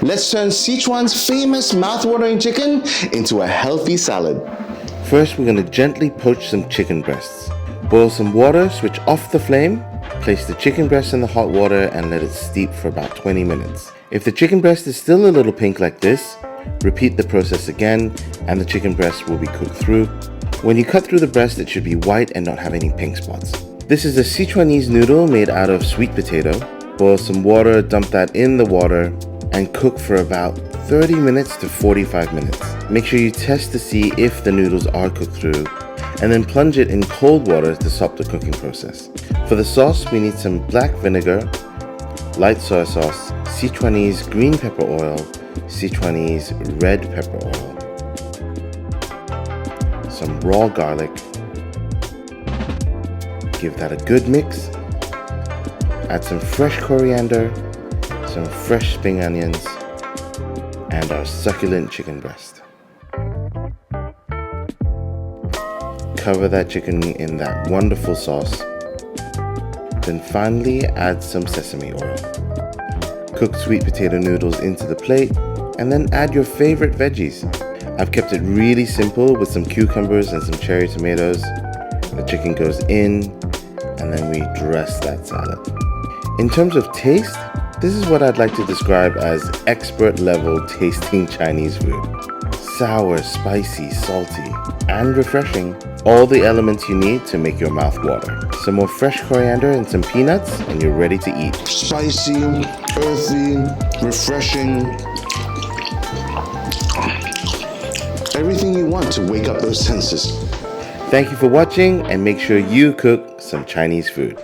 Let's turn Sichuan's famous mouth-watering chicken into a healthy salad. First, we're going to gently poach some chicken breasts. Boil some water, switch off the flame, place the chicken breast in the hot water and let it steep for about 20 minutes. If the chicken breast is still a little pink like this, repeat the process again and the chicken breast will be cooked through. When you cut through the breast, it should be white and not have any pink spots. This is a Sichuanese noodle made out of sweet potato. Boil some water, dump that in the water, and cook for about 30 minutes to 45 minutes. Make sure you test to see if the noodles are cooked through, and then plunge it in cold water to stop the cooking process. For the sauce, we need some black vinegar, light soy sauce, Sichuanese green pepper oil, Sichuanese red pepper oil, some raw garlic. Give that a good mix. Add some fresh coriander, some fresh spring onions, and our succulent chicken breast. Cover that chicken in that wonderful sauce. Then finally add some sesame oil. Cook sweet potato noodles into the plate and then add your favorite veggies. I've kept it really simple with some cucumbers and some cherry tomatoes. The chicken goes in and then we dress that salad. In terms of taste, this is what I'd like to describe as expert level tasting Chinese food. Sour, spicy, salty, and refreshing. All the elements you need to make your mouth water. Some more fresh coriander and some peanuts and you're ready to eat. Spicy, earthy, refreshing. Everything you want to wake up those senses. Thank you for watching and make sure you cook some Chinese food.